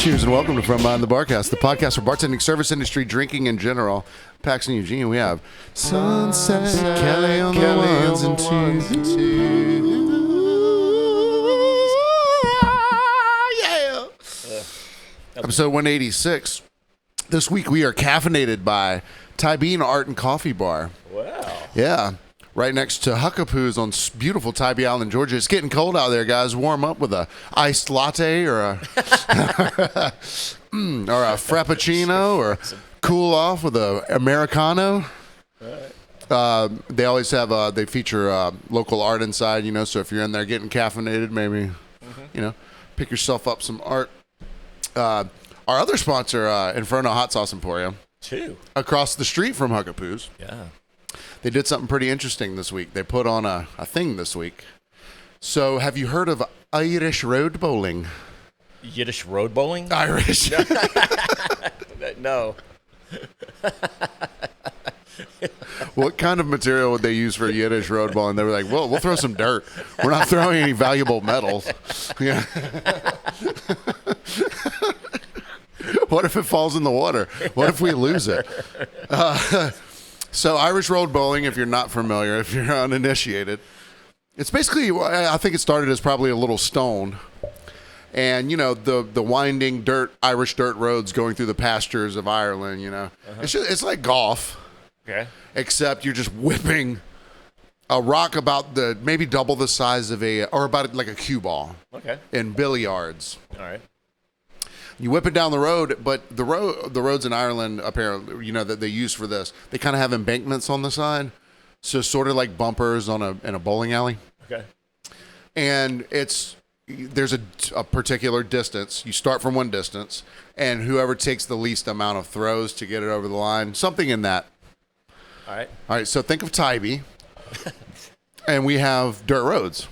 Cheers and welcome to From Behind the Barcast, the podcast for bartending, service industry, drinking in general. Paxton, Eugene, we have Sunset, Kelly on the ones and twos. Yeah. Episode 186. This week we are caffeinated by Tybee Art and Coffee Bar. Wow. Yeah. Right next to Huckapoo's on beautiful Tybee Island, Georgia. It's getting cold out there, guys. Warm up with a iced latte or a frappuccino, or cool off with a Americano. They always have they feature local art inside, so if you're in there getting caffeinated, maybe pick yourself up some art. Our other sponsor, Inferno Hot Sauce Emporium, across the street from Huckapoo's. Yeah. They did something pretty interesting this week. They put on a thing this week. So have you heard of Irish road bowling? Yiddish road bowling? Irish. No. What kind of material would they use for Yiddish road bowling? They were like, well, we'll throw some dirt. We're not throwing any valuable metals. Yeah. What if it falls in the water? What if we lose it? So Irish road bowling, if you're not familiar, if you're uninitiated, it's basically, I think it started as probably a little stone. And, the winding Irish dirt roads going through the pastures of Ireland, It's like golf. Okay. Except you're just whipping a rock about maybe double the size of or about like a cue ball. Okay. In billiards. All right. You whip it down the road, but the roads in Ireland, apparently, that they use for this, they kind of have embankments on the side, so sort of like bumpers in a bowling alley. Okay. And there's a particular distance. You start from one distance, and whoever takes the least amount of throws to get it over the line, something in that. All right. All right. So think of Tybee, and we have dirt roads.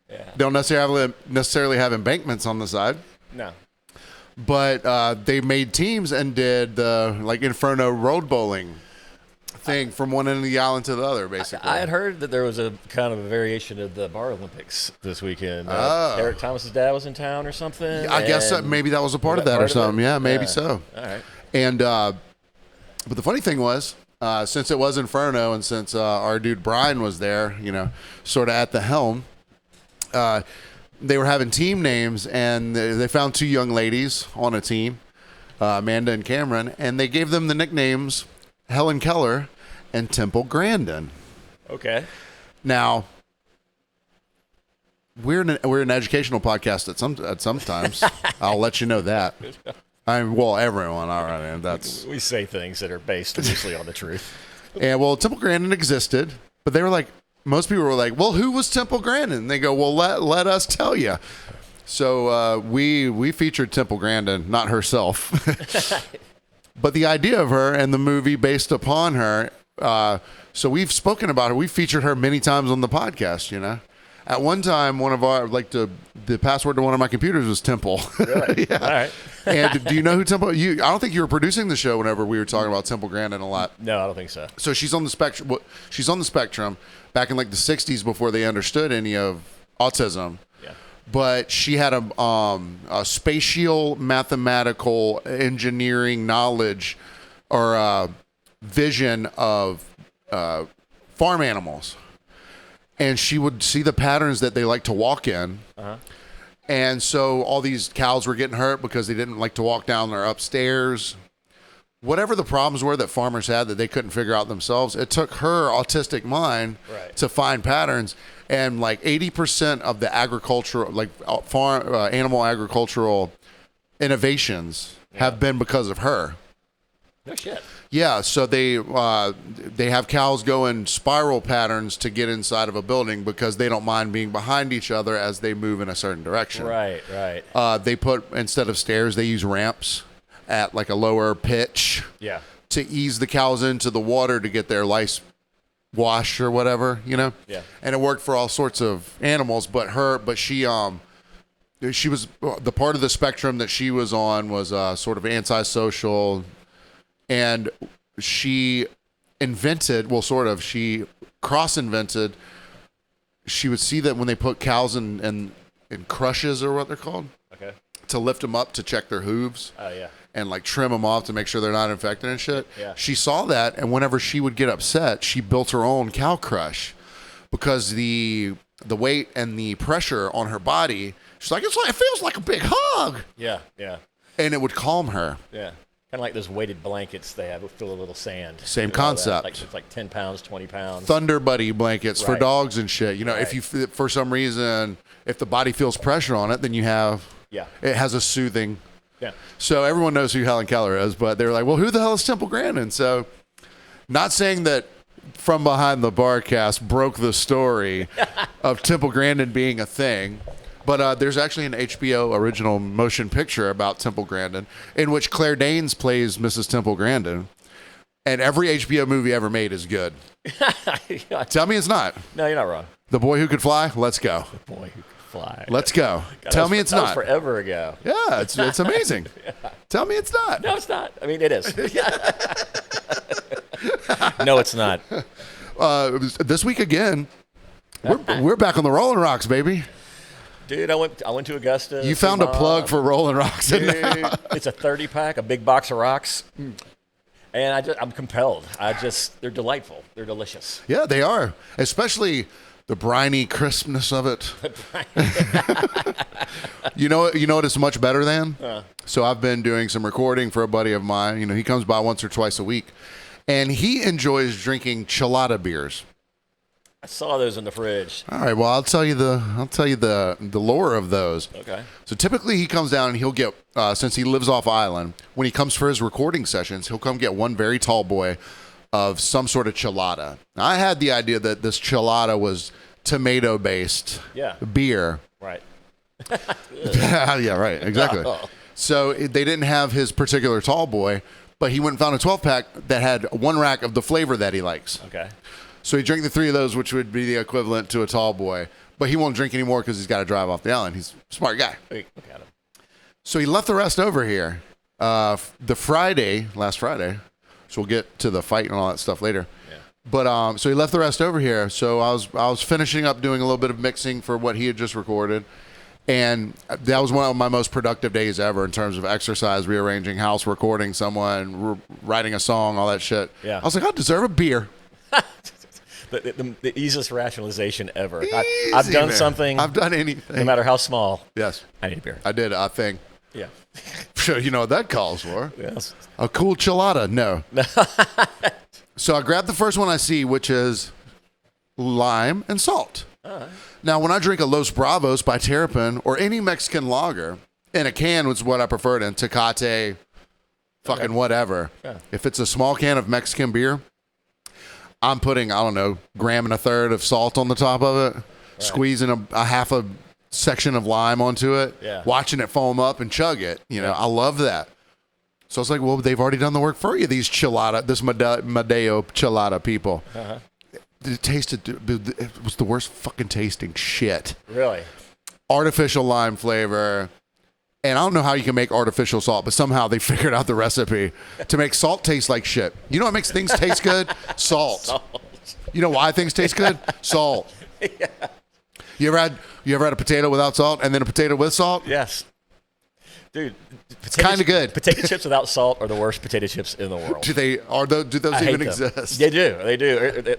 Yeah. They don't necessarily have embankments on the side. No. But they made teams and did the Inferno road bowling thing from one end of the island to the other, basically. I had heard that there was a kind of a variation of the Bar Olympics this weekend. Eric Thomas's dad was in town or something. I guess maybe that was a part of that or something. Yeah, maybe so. All right. And but the funny thing was, since it was Inferno and since our dude Brian was there, sort of at the helm, they were having team names, and they found two young ladies on a team, Amanda and Cameron, and they gave them the nicknames Helen Keller and Temple Grandin. Okay. Now, we're an educational podcast at sometimes. I'll let you know that. Everyone. All right, and we say things that are based loosely on the truth. And Temple Grandin existed, but they were like, most people were like, well, who was Temple Grandin? And they go, well, let us tell you. So we featured Temple Grandin, not herself. But the idea of her and the movie based upon her. So we've spoken about her. We've featured her many times on the podcast, At one time, one of our, the password to one of my computers was Temple. Really? Yeah. All right. And do you know who Temple? I don't think you were producing the show whenever we were talking about Temple Grandin a lot. No, I don't think so. So she's on the spectrum. She's on the spectrum back in the 60s before they understood any of autism. Yeah. But she had a spatial mathematical engineering knowledge or vision of farm animals. And she would see the patterns that they like to walk in. Uh-huh. And so all these cows were getting hurt because they didn't like to walk down their upstairs. Whatever the problems were that farmers had that they couldn't figure out themselves, it took her autistic mind to find patterns. And 80% of the agricultural, animal agricultural innovations have been because of her. No shit. Yeah, so they have cows go in spiral patterns to get inside of a building because they don't mind being behind each other as they move in a certain direction. Right. They put, instead of stairs, they use ramps at like a lower pitch. Yeah. To ease the cows into the water to get their lice washed or whatever, you know? Yeah. And it worked for all sorts of animals, but she was, the part of the spectrum that she was on was sort of antisocial, and she cross-invented, she would see that when they put cows in crushes, or what they're called, Okay. to lift them up to check their hooves. Oh, yeah. And like trim them off to make sure they're not infected and shit. Yeah. She saw that, and whenever she would get upset, she built her own cow crush because the weight and the pressure on her body, she's like, it feels like a big hug. Yeah. And it would calm her. Yeah. Kind of like those weighted blankets they have filled with a little sand. Same concept. It's like 10 pounds, 20 pounds. Thunder Buddy blankets for Right. dogs and shit. You know, Right. if you, for some reason, if the body feels pressure on it, then you have, it has a soothing. Yeah. So everyone knows who Helen Keller is, but they're like, well, who the hell is Temple Grandin? So not saying that From Behind the Barcast broke the story of Temple Grandin being a thing, but there's actually an HBO original motion picture about Temple Grandin in which Claire Danes plays Mrs. Temple Grandin, and every HBO movie ever made is good. Tell me it's not. No, you're not wrong. The Boy Who Could Fly? Let's go. Boy who could fly. Let's go. God, Tell me it's that was not. forever ago. Yeah, it's amazing. Tell me it's not. No, it's not. I mean, it is. No, it's not. This week again, we're back on the Rolling Rocks, baby. Dude, I went to Augusta. You found a plug for Rolling Rocks. Dude, it's a 30-pack, a big box of rocks. And I'm compelled. They're delightful. They're delicious. Yeah, they are. Especially the briny crispness of it. You know what it's much better than? So I've been doing some recording for a buddy of mine. You know, he comes by once or twice a week, and he enjoys drinking chelada beers. I saw those in the fridge. All right, well, I'll tell you the lore of those. Okay. So typically he comes down and he'll get, since he lives off island, when he comes for his recording sessions, he'll come get one very tall boy of some sort of chelada. Now, I had the idea that this chelada was tomato-based beer. Right. Yeah, right, exactly. So they didn't have his particular tall boy, but he went and found a 12-pack that had one rack of the flavor that he likes. Okay. So he drank the 3 of those, which would be the equivalent to a tall boy. But he won't drink anymore because he's got to drive off the island. He's a smart guy. Look at him. So he left the rest over here. Last Friday, so we'll get to the fight and all that stuff later. Yeah. But so he left the rest over here. So I was finishing up doing a little bit of mixing for what he had just recorded. And that was one of my most productive days ever in terms of exercise, rearranging house, recording someone, writing a song, all that shit. Yeah. I was like, I deserve a beer. The easiest rationalization ever. Easy, I've done man. something. I've done anything. No matter how small. Yes. I need a beer. I did a thing. Yeah. Sure, you know what that calls for. Yes. A cool chelada. No. So I grabbed the first one I see, which is lime and salt. Now, when I drink a Los Bravos by Terrapin or any Mexican lager in a can, which is what I prefer it in, Tecate, fucking whatever. Yeah. If it's a small can of Mexican beer, I'm putting, I don't know, 1.25 grams of salt on the top of it, squeezing a half a section of lime onto it, watching it foam up and chug it. You know, I love that. So I was like, well, they've already done the work for you, these chelada, this Madeo chelada people. It was the worst fucking tasting shit. Really? Artificial lime flavor. And I don't know how you can make artificial salt, but somehow they figured out the recipe to make salt taste like shit. You know what makes things taste good? Salt. You know why things taste good? Salt. Yeah. You ever had a potato without salt and then a potato with salt? Yes. Dude, kind of good. Potato chips without salt are the worst potato chips in the world. Do those even exist? They do. They do.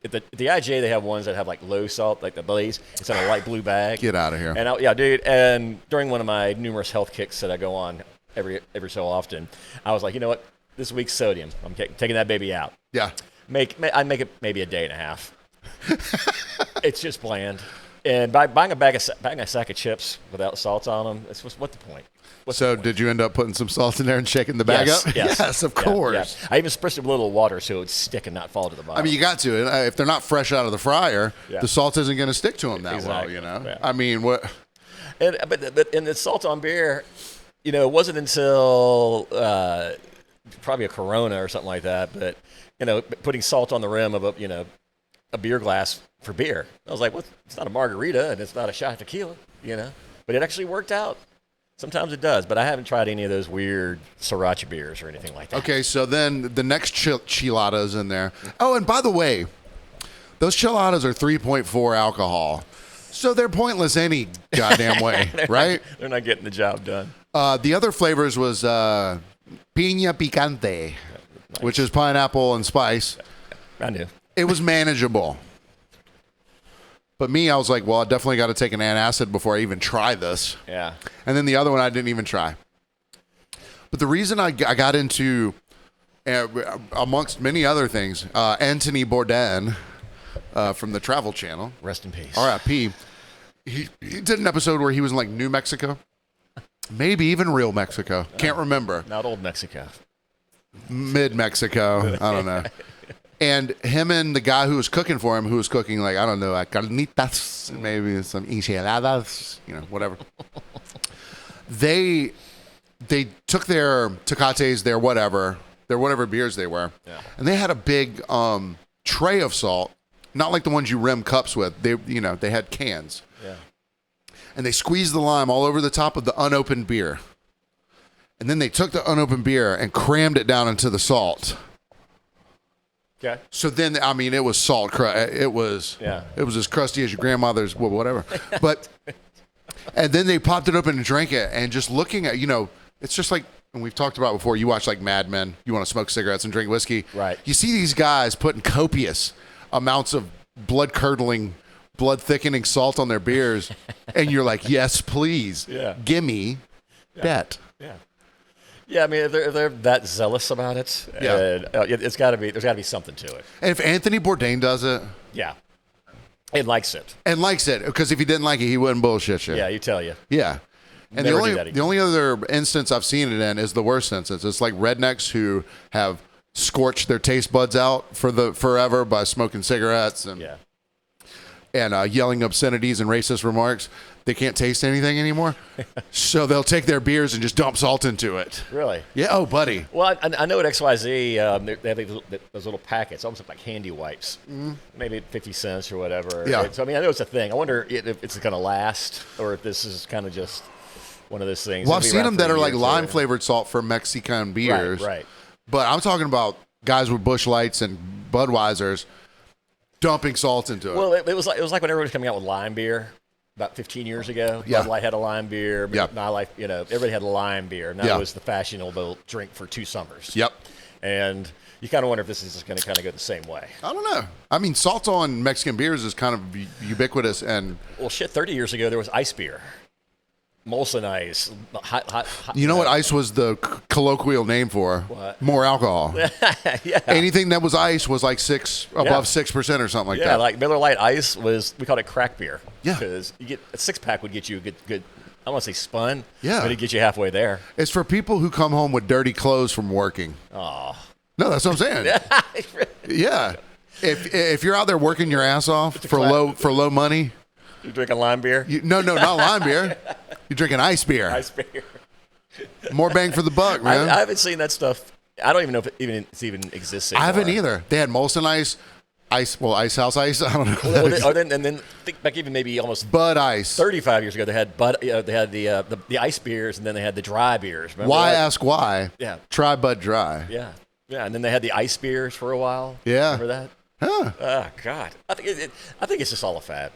At the IGA, they have ones that have like low salt, like the Blaze. It's in a light blue bag. Get out of here. And dude. And during one of my numerous health kicks that I go on every so often, I was like, you know what? This week's sodium. I'm taking that baby out. Yeah. I make it maybe a day and a half. It's just bland. And buying a sack of chips without salt on them, what's the point? So did you end up putting some salt in there and shaking the bag up? Yes, of course. Yeah. I even spritz a little water so it would stick and not fall to the bottom. I mean, you got to. If they're not fresh out of the fryer, the salt isn't going to stick to them that well, you know? Yeah. I mean, what? But in the salt on beer, you know, it wasn't until probably a Corona or something like that, but, you know, putting salt on the rim of a beer glass for beer. I was like, well, it's not a margarita and it's not a shot of tequila, you know? But it actually worked out. Sometimes it does, but I haven't tried any of those weird sriracha beers or anything like that. Okay, so then the next chilada's in there. Oh, and by the way, those chiladas are 3.4 alcohol. So they're pointless any goddamn way, right? They're not getting the job done. The other flavors was piña picante, which is pineapple and spice. I knew. It was manageable. But me, I was like, well, I definitely got to take an antacid before I even try this. Yeah. And then the other one I didn't even try. But the reason I got into, amongst many other things, Anthony Bourdain from the Travel Channel. Rest in peace. R.I.P. He did an episode where he was in like New Mexico. Maybe even real Mexico. Can't remember. Not old Mexico. Mid Mexico. I don't know. And him and the guy who was cooking for him, who was cooking like, I don't know, like carnitas, maybe some enchiladas, you know, whatever. They took their tecates, their whatever beers they were, and they had a big tray of salt, not like the ones you rim cups with. They had cans. Yeah. And they squeezed the lime all over the top of the unopened beer. And then they took the unopened beer and crammed it down into the salt. Okay. So then, I mean, it was salt. It was as crusty as your grandmother's, well, whatever. But, and then they popped it open and drank it. And just looking at, it's just like, and we've talked about before, you watch like Mad Men, you want to smoke cigarettes and drink whiskey. Right. You see these guys putting copious amounts of blood-curdling, blood-thickening salt on their beers. And you're like, yes, please. Yeah. Gimme that. Yeah. Yeah, I mean, if they're that zealous about it, there's got to be something to it. And if Anthony Bourdain does it, and likes it, because if he didn't like it, he wouldn't bullshit you. Yeah, you tell you. Yeah, and the only other instance I've seen it in is the worst instance. It's like rednecks who have scorched their taste buds out for forever by smoking cigarettes and yelling obscenities and racist remarks. They can't taste anything anymore. So they'll take their beers and just dump salt into it. Really? Yeah. Oh, buddy. Well, I know at XYZ, they have those little packets, almost like handy wipes, maybe 50 cents or whatever. Yeah. So, I mean, I know it's a thing. I wonder if it's going to last or if this is kind of just one of those things. Well, I've seen them that are like lime-flavored salt for Mexican beers. Right. But I'm talking about guys with Busch Lights and Budweisers dumping salt into it. Well, it was like when everybody was coming out with lime beer. About 15 years ago, Bud Light had a lime beer. Now, everybody had a lime beer. And that was the fashionable drink for 2 summers. Yep. And you kind of wonder if this is just going to kind of go the same way. I don't know. I mean, salt on Mexican beers is kind of ubiquitous. And well, 30 years ago, there was ice beer. Molson Ice. Hot, you know what ice was the colloquial name for? What? More alcohol. Yeah. Anything that was ice was like above 6% or something like that. Yeah, like Miller Lite Ice we called it crack beer. Yeah. Because a 6-pack would get you a good, I don't want to say spun, but it'd get you halfway there. It's for people who come home with dirty clothes from working. Oh. No, that's what I'm saying. Yeah. If you're out there working your ass off for low money. You're drinking lime beer? No, not lime beer. You're drinking ice beer. Ice beer. More bang for the buck, man. I haven't seen that stuff. I don't even know if it even exists anymore. I haven't either. They had Molson Ice House Ice. I don't know. And then think back even maybe almost Bud Ice. 35 years ago, they had the ice beers, and then they had the dry beers. Remember why that? ask why? Yeah. Try Bud Dry. Yeah. And then they had the ice beers for a while. Yeah. Remember that? Huh. Oh God. I think it's just all a fad.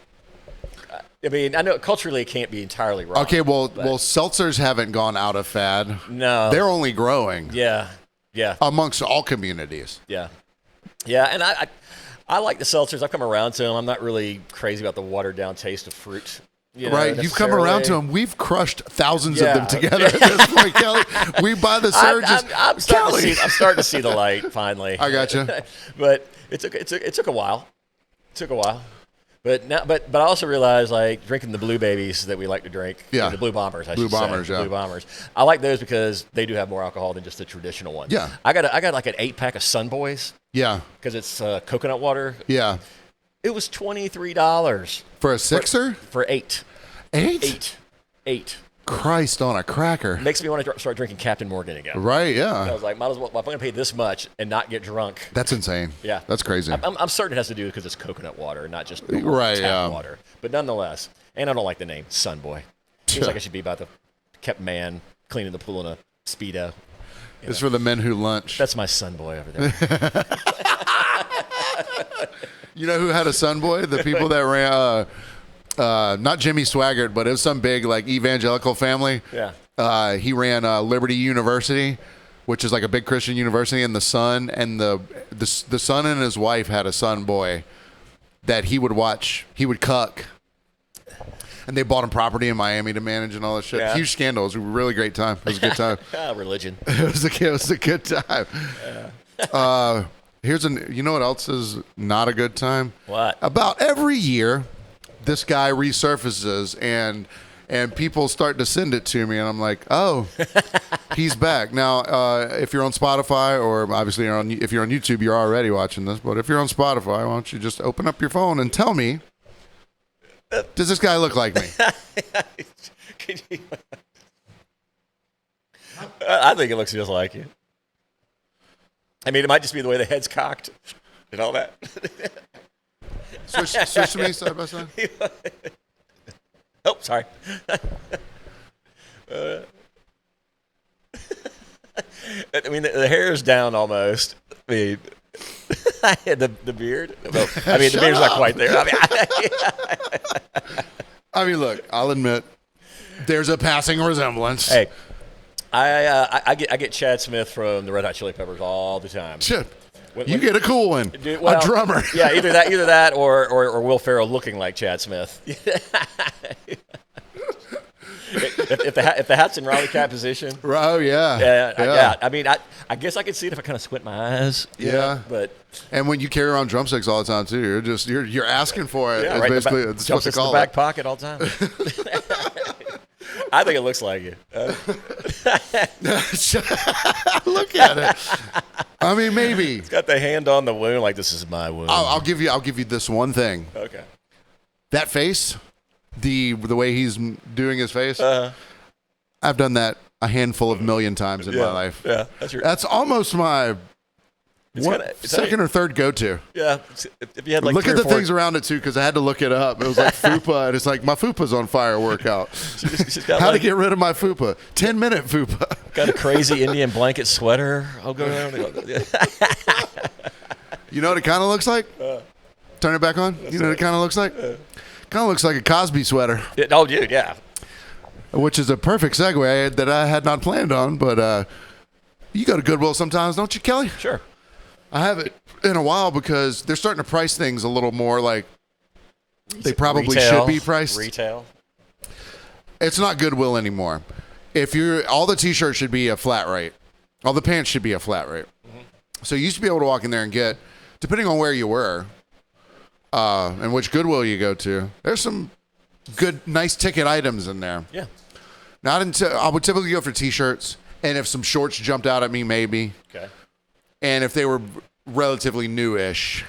I mean, I know culturally it can't be entirely wrong. Okay, well, seltzers haven't gone out of fad. No. They're only growing. Yeah. Amongst all communities. Yeah. And I like the seltzers. I've come around to them. I'm not really crazy about the watered down taste of fruit. Right, you've come around to them. We've crushed thousands of them together at this point, Kelly. We buy the surges. I'm starting to see the light finally. I got you. But it took a while. But I also realized like drinking the Blue Babies that we like to drink. Yeah. The Blue Bombers. Blue Bombers, yeah. Blue Bombers. I like those because they do have more alcohol than just the traditional one. Yeah. I got like an 8-pack of Sun Boys. Yeah. Because it's coconut water. Yeah. It was $23 for a sixer. For 8. 8. 8. Christ on a cracker. Makes me want to start drinking Captain Morgan again. Right, yeah. I was like, might as well, if I'm going to pay this much and not get drunk. That's insane. Yeah. That's crazy. I'm certain it has to do because it's coconut water, not just right, tap water. But nonetheless, and I don't like the name, Sun Boy. Seems like it should be about the kept man cleaning the pool in a Speedo. It's for the men who lunch. That's my Sun Boy over there. You know who had a Sun Boy? The people that ran... not Jimmy Swaggart, but it was some big like evangelical family. Yeah. He ran Liberty University, which is like a big Christian university, and the son and the son and his wife had a son boy that he would watch. He would cuck, and they bought him property in Miami to manage and all that shit. Yeah. Huge scandal. It was a really great time. It was a good time. Religion. It was a good time. Yeah. You know what else is not a good time? What? About every year, this guy resurfaces and people start to send it to me, and I'm like, oh, he's back. Now, if you're on Spotify, or obviously if you're on YouTube, you're already watching this, but if you're on Spotify, why don't you just open up your phone and tell me, does this guy look like me? I think it looks just like you. I mean, it might just be the way the head's cocked and all that. Switch to me side by side. Oh, sorry. I mean, the hair's down almost. I mean, I had the beard. Well, I mean, the beard's not quite there. I mean, look, I'll admit, there's a passing resemblance. Hey, I get Chad Smith from the Red Hot Chili Peppers all the time. Shit. You get a cool one, well, a drummer. Yeah, either that or Will Ferrell looking like Chad Smith. if the hat's in Raleigh cat position. Oh yeah. I mean, I guess I could see it if I kind of squint my eyes. Yeah. But when you carry around drumsticks all the time too, you're asking for it. Yeah, it's right. Basically, it's what they call in the back pocket all the time. I think it looks like you. Look at it. I mean, maybe. It's got the hand on the wound, like this is my wound. I'll give you this one thing. Okay. That face, the way he's doing his face, I've done that a handful of million times in my life. Yeah, that's almost my second or third go-to. Yeah, if you had like look at the things around it too, because I had to look it up. It was like fupa, and it's like my fupa's on fire workout. How to get rid of my fupa? 10-minute fupa. Got a crazy Indian blanket sweater. I'll go around. You know what it kind of looks like? Turn it back on. You know what it kind of looks like? Kind of looks like a Cosby sweater. Oh, dude, yeah. Which is a perfect segue that I had not planned on, but you go to Goodwill sometimes, don't you, Kelly? Sure. I haven't in a while because they're starting to price things a little more like they probably should be priced. Retail. It's not Goodwill anymore. All the t-shirts should be a flat rate. All the pants should be a flat rate. Mm-hmm. So you used to be able to walk in there and get, depending on where you were, and which Goodwill you go to, there's some good, nice ticket items in there. Yeah. Not until I would typically go for t-shirts, and if some shorts jumped out at me, maybe. Okay. And if they were relatively newish,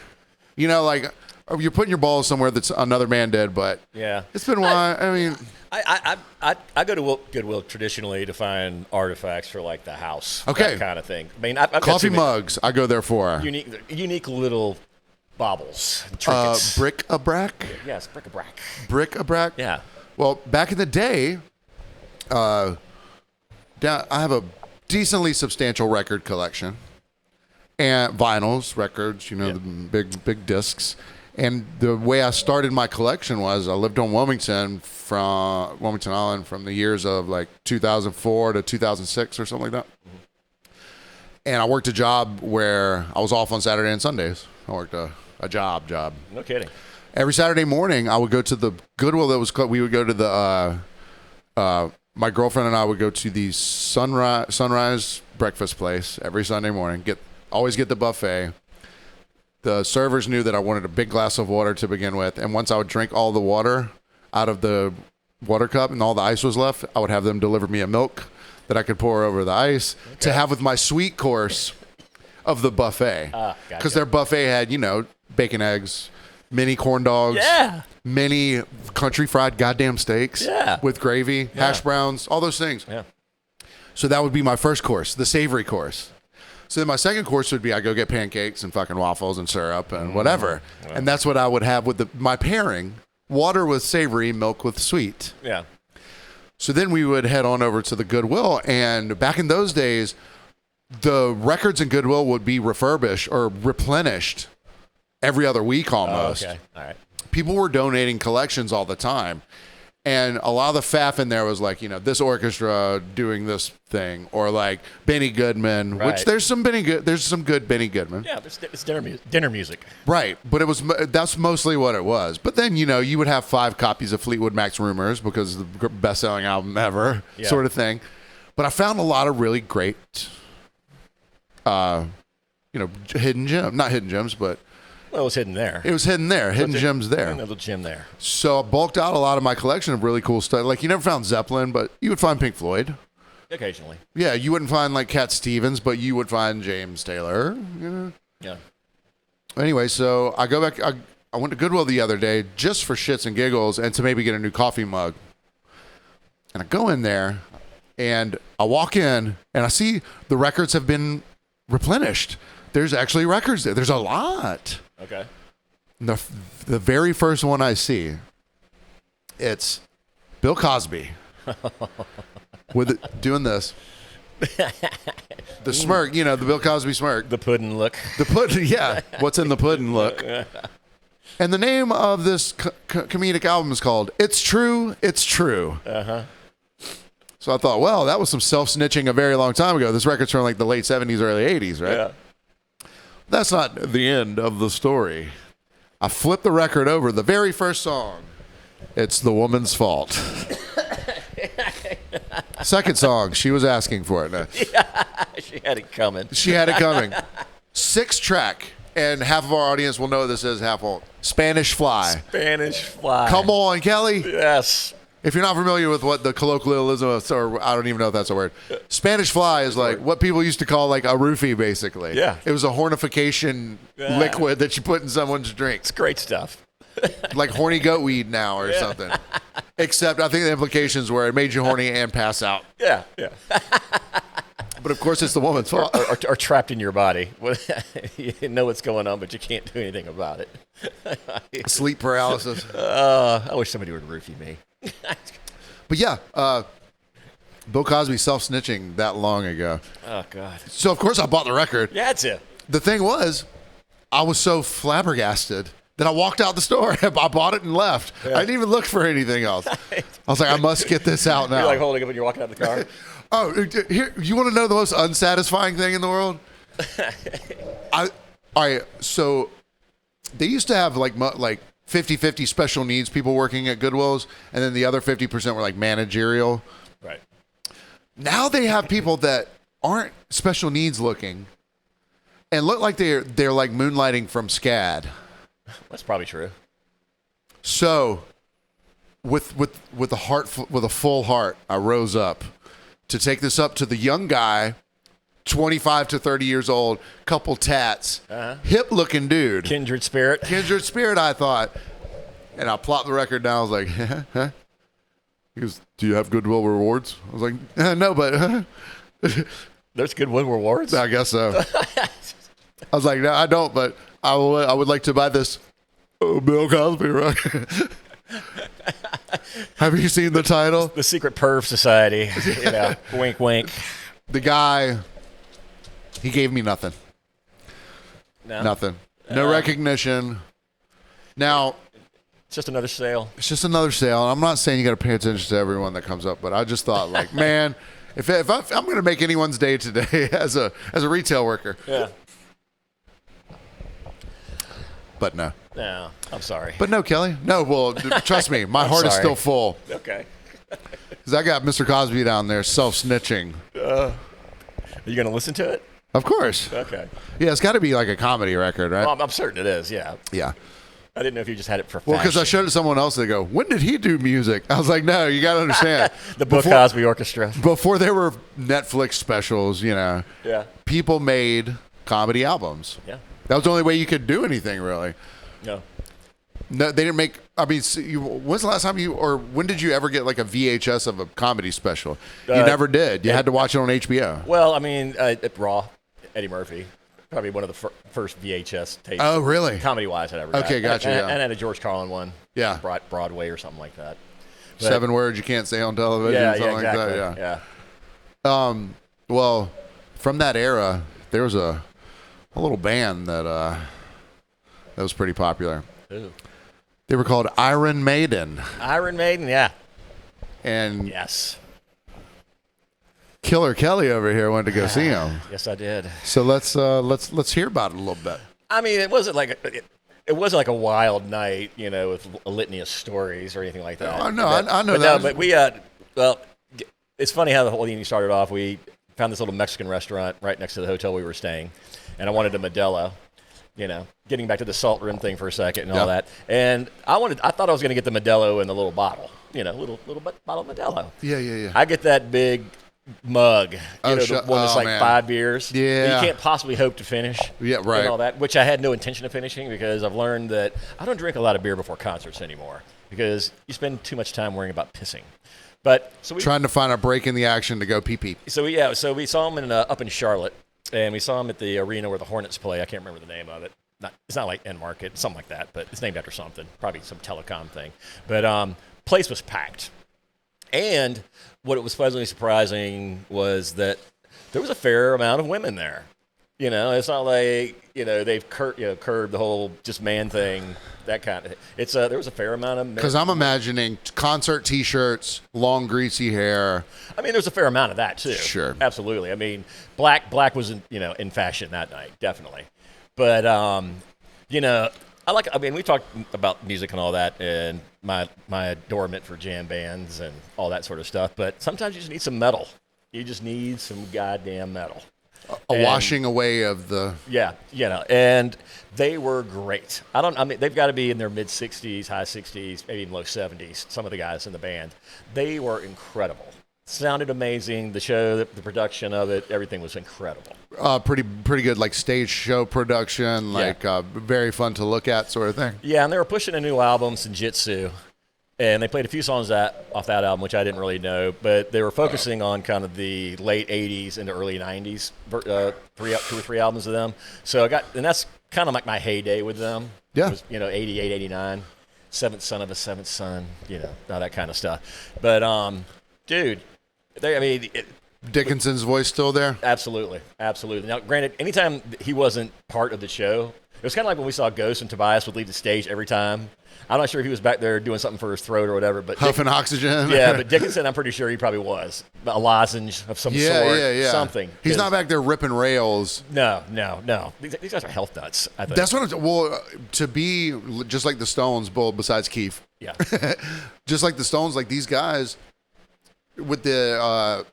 like you're putting your balls somewhere that's another man dead, but yeah, it's been a while. I mean, I go to Goodwill traditionally to find artifacts for like the house, okay, that kind of thing. I mean, I've coffee got mugs. I go there for unique little baubles, trinkets. Bric-a-brac. Yes, bric-a-brac. Bric-a-brac. Yeah. Well, back in the day, I have a decently substantial record collection. And vinyls, records, the big discs. And the way I started my collection was I lived on Wilmington Island from the years of like 2004 to 2006 or something like that. Mm-hmm. And I worked a job where I was off on Saturday and Sundays. I worked a job. No kidding. Every Saturday morning, I would go to the Goodwill that was called, we would go to the, my girlfriend and I would go to the sunrise breakfast place every Sunday morning, always get the buffet. the servers knew that I wanted a big glass of water to begin with, and once I would drink all the water out of the water cup and all the ice was left, I would have them deliver me a milk that I could pour over the ice to have with my sweet course of the buffet. Because their buffet had, bacon, eggs, mini corn dogs, mini country fried goddamn steaks with gravy, hash browns, all those things. Yeah. So that would be my first course, the savory course. So then my second course would be I go get pancakes and fucking waffles and syrup and whatever. Yeah. And that's what I would have with my pairing, water with savory, milk with sweet. Yeah. So then we would head on over to the Goodwill. And back in those days, the records in Goodwill would be refurbished or replenished every other week almost. Oh, okay. All right. People were donating collections all the time. And a lot of the faff in there was like, this orchestra doing this thing, or like Benny Goodman, which there's some good Benny Goodman. Yeah, it's dinner music. Right, but that's mostly what it was. But then you would have 5 copies of Fleetwood Mac's Rumors because it's the best-selling album ever, sort of thing. But I found a lot of really great, hidden gems, not hidden gems, but. Well, it was hidden there. It was hidden there. Hidden gems there. Another gem there. So I bulked out a lot of my collection of really cool stuff. Like, you never found Zeppelin, but you would find Pink Floyd. Occasionally. Yeah, you wouldn't find, like, Cat Stevens, but you would find James Taylor. Yeah. Anyway, so I go back. I went to Goodwill the other day just for shits and giggles and to maybe get a new coffee mug. And I go in there, and I walk in, and I see the records have been replenished. There's actually records there. There's a lot. Okay. The very first one I see, it's Bill Cosby doing this. The smirk, the Bill Cosby smirk. The pudding look. The pudding, yeah. What's in the pudding look? And the name of this comedic album is called "It's True, It's True." Uh-huh. So I thought, well, that was some self-snitching a very long time ago. This record's from like the late 70s, early 80s, right? Yeah. That's not the end of the story. I flipped the record over. The very first song, it's The Woman's Fault. Second song, She Was Asking For It. No. Yeah, she had it coming. She had it coming. 6-track, and half of our audience will know this is half old. Spanish Fly. Spanish Fly. Come on, Kelly. Yes. If you're not familiar with what the colloquialism is, or I don't even know if that's a word, Spanish Fly is like what people used to call like a roofie, basically. Yeah. It was a hornification liquid that you put in someone's drink. It's great stuff. Like horny goat weed now or something. Except I think the implications were it made you horny and pass out. Yeah. But of course, it's the woman's fault. Or trapped in your body. You know what's going on, but you can't do anything about it. Sleep paralysis. I wish somebody would roofie me. But yeah, Bill Cosby self-snitching that long ago. Oh, God. So, of course, I bought the record. Yeah, that's it. The thing was, I was so flabbergasted that I walked out the store. I bought it and left. Yeah. I didn't even look for anything else. I was like, I must get this out now. You're like holding it when you're walking out the car. Oh, here, you want to know the most unsatisfying thing in the world? All right, so they used to have like 50-50 special needs people working at Goodwills, and then the other 50% were like managerial. Right. Now they have people that aren't special needs looking and look like they're like moonlighting from SCAD. That's probably true. So with a full heart, I rose up to take this up to the young guy, 25 to 30 years old, couple tats, hip-looking dude. Kindred spirit, I thought. And I plopped the record down. I was like, huh? He goes, do you have Goodwill rewards? I was like, no, but... There's Goodwill rewards? I guess so. I was like, no, I don't, but I would like to buy this Bill Cosby record. Have you seen the title? The Secret Perv Society. Wink, wink. The guy, he gave me nothing. No? Nothing. No recognition. Now, it's just another sale. It's just another sale. I'm not saying you got to pay attention to everyone that comes up, but I just thought, like, man, if I'm going to make anyone's day today as a retail worker. Yeah. But no. No, I'm sorry. But no, Kelly. No, well, trust me, my heart is still full. Okay. Because I got Mr. Cosby down there self-snitching. Are you going to listen to it? Of course. Okay. Yeah, it's got to be like a comedy record, right? Well, I'm certain it is, yeah. Yeah. I didn't know if you just had it for fashion. Well, because I showed it to someone else, they go, when did he do music? I was like, no, you got to understand. The Bill Cosby Orchestra. Before there were Netflix specials, Yeah. people made comedy albums. Yeah. That was the only way you could do anything, really. No. No, they didn't make. I mean, when's the last time when did you ever get like a VHS of a comedy special? You never did. You had to watch it on HBO. Well, I mean, Raw, Eddie Murphy, probably one of the first VHS tapes. Oh, really? Comedy-wise, I ever got. Okay, gotcha. And had a George Carlin one. Yeah. Broadway or something like that. But, 7 words you can't say on television. Yeah, something exactly. like that. Yeah. Well, from that era, there was a little band that was pretty popular. Ooh. They were called Iron Maiden. Iron Maiden, yeah. And yes. Killer Kelly over here went to go see him. Yes, I did. So let's hear about it a little bit. I mean, it wasn't like a wild night, with a litany of stories or anything like that. I know that. But we it's funny how the whole evening started off. We found this little Mexican restaurant right next to the hotel we were staying, and I wanted a Modelo. Getting back to the salt rim thing for a second and all that. And I thought I was going to get the Modelo in the little bottle, little bottle of Modelo. Yeah. I get that big mug, the one that's like man. 5 beers. Yeah. You can't possibly hope to finish. Yeah, right. And all that, which I had no intention of finishing because I've learned that I don't drink a lot of beer before concerts anymore because you spend too much time worrying about pissing. But trying to find a break in the action to go pee-pee. So we saw him up in Charlotte. And we saw him at the arena where the Hornets play. I can't remember the name of it. It's not like End Market, something like that, but it's named after something, probably some telecom thing. But place was packed. And what was pleasantly surprising was that there was a fair amount of women there. It's not like, they've curbed the whole just man thing, that kind of thing. There was a fair amount of men. Because I'm imagining concert T-shirts, long greasy hair. I mean, there's a fair amount of that too. Sure. Absolutely. I mean, black was in fashion that night, definitely. But we talked about music and all that and my adornment for jam bands and all that sort of stuff, but sometimes you just need some metal. You just need some goddamn metal. A washing away of the... Yeah, and they were great. They've got to be in their mid-60s, high 60s, maybe even low 70s, some of the guys in the band. They were incredible. Sounded amazing. The show, the production of it, everything was incredible. Pretty good, like stage show production, very fun to look at sort of thing. Yeah, and they were pushing a new album, Senjutsu. And they played a few songs off that album, which I didn't really know, but they were focusing on kind of the late 80s into early 90s, 2 or 3 albums of them. So and that's kind of like my heyday with them. Yeah. It was, 88, 89, Seventh Son of a Seventh Son, all that kind of stuff. But, dude, Dickinson's voice still there? Absolutely. Now, granted, anytime he wasn't part of the show, it was kind of like when we saw Ghost and Tobias would leave the stage every time. I'm not sure if he was back there doing something for his throat or whatever. But huffing oxygen? Yeah, but Dickinson, I'm pretty sure he probably was. A lozenge of some sort. Yeah. Something. He's not back there ripping rails. No. These guys are health nuts, I think. That's what to be just like the Stones, besides Keith. Yeah. Just like the Stones, like these guys with the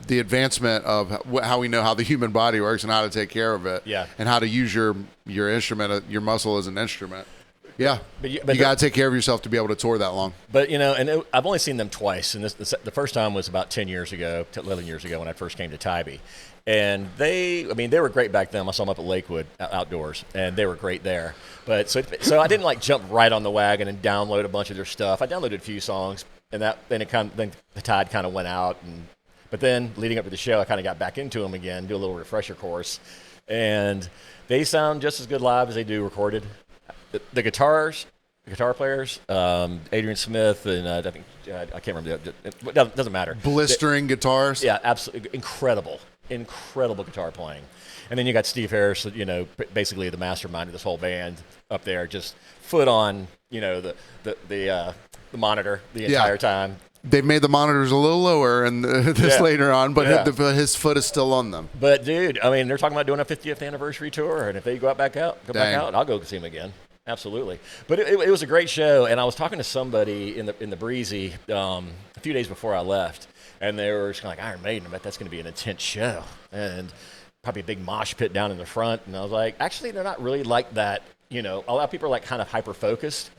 advancement of how we know how the human body works and how to take care of it, and how to use your instrument, your muscle as an instrument. Yeah, but you got to take care of yourself to be able to tour that long. But I've only seen them twice, and the first time was about 11 years ago when I first came to Tybee, and they were great back then. I saw them up at Lakewood outdoors, and they were great there. But so I didn't jump right on the wagon and download a bunch of their stuff. I downloaded a few songs, and then the tide kind of went out. But then leading up to the show, I kind of got back into them again, do a little refresher course, and they sound just as good live as they do recorded. The guitar players, Adrian Smith, and I think I can't remember. It doesn't matter. Blistering guitars. Yeah, absolutely incredible guitar playing. And then you got Steve Harris, basically the mastermind of this whole band up there, just foot on, the monitor the entire time. They've made the monitors a little lower and later on, but his foot is still on them. But dude, they're talking about doing a 50th anniversary tour, and if they go back out, I'll go see him again. Absolutely. But it was a great show, and I was talking to somebody in the Breezy a few days before I left, and they were just kind of like, Iron Maiden, I bet that's going to be an intense show, and probably a big mosh pit down in the front. And I was like, actually, they're not really like that. You know, a lot of people are like kind of hyper-focused,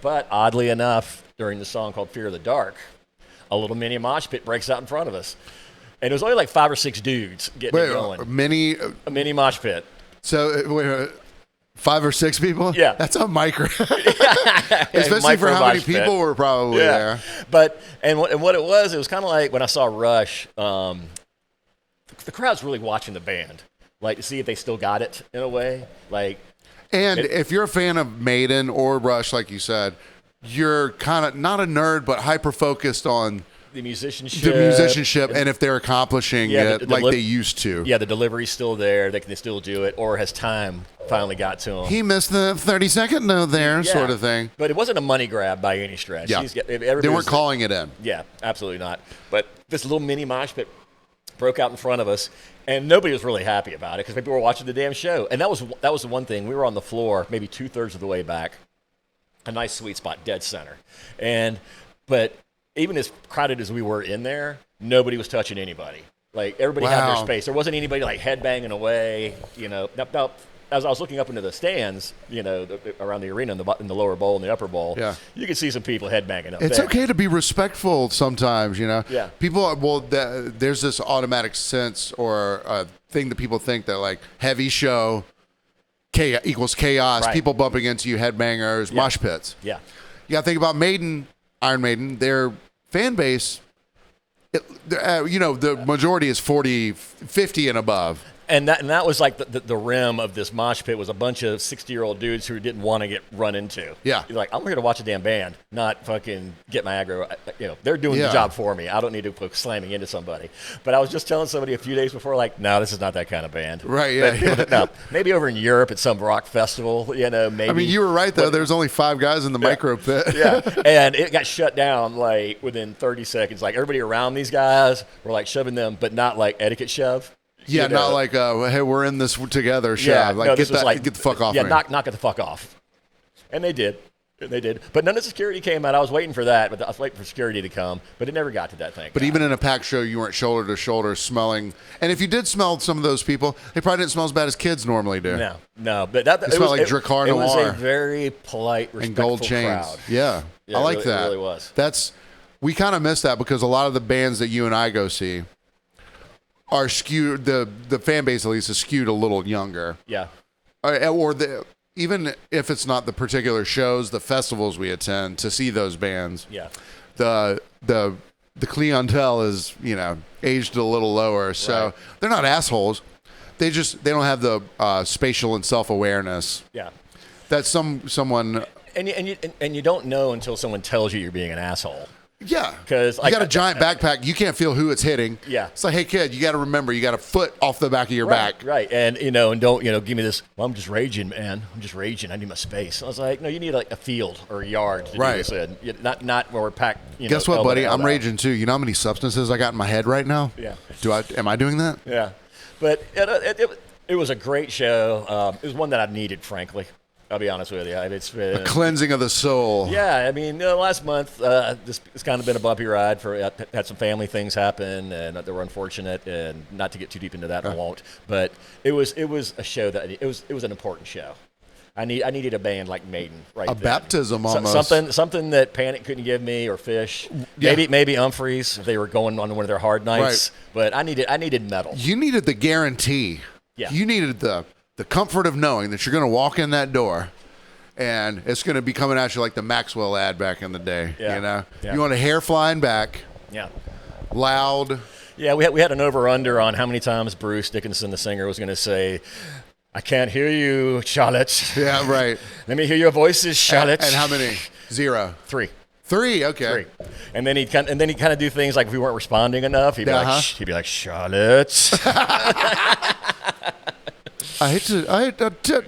but oddly enough, during the song called Fear of the Dark, a little mini mosh pit breaks out in front of us. And it was only like 5 or 6 dudes getting it going. A mini mosh pit. So, wait, 5 or 6 people? Yeah. That's a micro. Especially for how many people were probably there. But, and what it was kind of like when I saw Rush, the crowd's really watching the band, like to see if they still got it in a way. And if you're a fan of Maiden or Rush, like you said, you're kind of not a nerd, but hyper-focused on the musicianship, and if they're accomplishing it like they used to. Yeah, the delivery's still there. They can still do it, or has time finally got to them. He missed the 30-second note there, sort of thing. But it wasn't a money grab by any stretch. Yeah. They weren't calling it in. Yeah, absolutely not. But this little mini mosh pit broke out in front of us, and nobody was really happy about it because people were watching the damn show. And that was the one thing. We were on the floor, maybe 2/3 of the way back, a nice sweet spot, dead center. But even as crowded as we were in there, nobody was touching anybody. Like, everybody had their space. There wasn't anybody, like, headbanging away, you know. Now, as I was looking up into the stands, you know, around the arena in the lower bowl and the upper bowl, you could see some people headbanging up there. It's okay to be respectful sometimes, you know. Yeah. People, there's this automatic sense or thing that people think that, like, heavy show equals chaos, people bumping into you, headbangers, mosh pits. Yeah. You got to think about Maiden, Iron Maiden, their fan base, the majority is 40, 50 and above. And that was like the rim of this mosh pit was a bunch of 60-year-old dudes who didn't want to get run into. Yeah. You're like, I'm here to watch a damn band, not fucking get my aggro. You know, they're doing the job for me. I don't need to go slamming into somebody. But I was just telling somebody a few days before, like, no, this is not that kind of band. Right, yeah. No, maybe over in Europe at some rock festival, you know, maybe. I mean, you were right, though. There's only 5 guys in the micro pit. Yeah, and it got shut down, like, within 30 seconds. Like, everybody around these guys were, like, shoving them, but not, like, etiquette shove. Yeah, not like, hey, we're in this together, shove. Yeah, like, get the fuck off me. Knock it the fuck off. And they did. But none of the security came out. I was waiting for that, but I was waiting for security to come, but it never got to that thing. But even in a packed show, you weren't shoulder to shoulder smelling. And if you did smell some of those people, they probably didn't smell as bad as kids normally do. No. But it smelled like Drakkar Noir. It was a very polite, respectful and gold chains. Crowd. Yeah, I like that. It really was. We kind of miss that because a lot of the bands that you and I go see are skewed. The fan base, at least, is skewed a little younger. Yeah. Or even if it's not the particular shows, the festivals we attend to see those bands. Yeah. The clientele is, aged a little lower, so they're not assholes. They don't have the spatial and self-awareness. Yeah. That someone and you don't know until someone tells you you're being an asshole. Yeah, because you got a giant backpack, you can't feel who it's hitting. Yeah, it's like, hey kid, you got to remember, you got a foot off the back of your back. Right, and don't give me this. Well, I'm just raging, man. I'm just raging. I need my space. I was like, no, you need like a field or a yard to do this in. Not where we're packed. Guess what, buddy? I'm raging too. You know how many substances I got in my head right now? Yeah. Am I doing that? Yeah, but it was a great show. It was one that I needed, frankly. I'll be honest with you. It's been a cleansing of the soul. Yeah, I mean, last month, it's kind of been a bumpy ride. Had some family things happen, and they were unfortunate. And not to get too deep into that, I won't. But it was a show that it was an important show. I needed a band like Maiden, right? A baptism almost. Something that Panic couldn't give me, or Fish. Yeah. Maybe Humphreys if they were going on one of their hard nights. Right. But I needed metal. You needed the guarantee. Yeah. You needed the comfort of knowing that you're going to walk in that door and it's going to be coming at you like the Maxwell ad back in the day. Yeah. You want a hair flying back. Yeah. Loud. Yeah, we had an over-under on how many times Bruce Dickinson, the singer, was going to say, I can't hear you, Charlotte. Yeah, right. Let me hear your voices, Charlotte. And how many? 0. 3. 3, okay. 3. And then he'd kind of do things like if we weren't responding enough, he'd be like, Charlotte.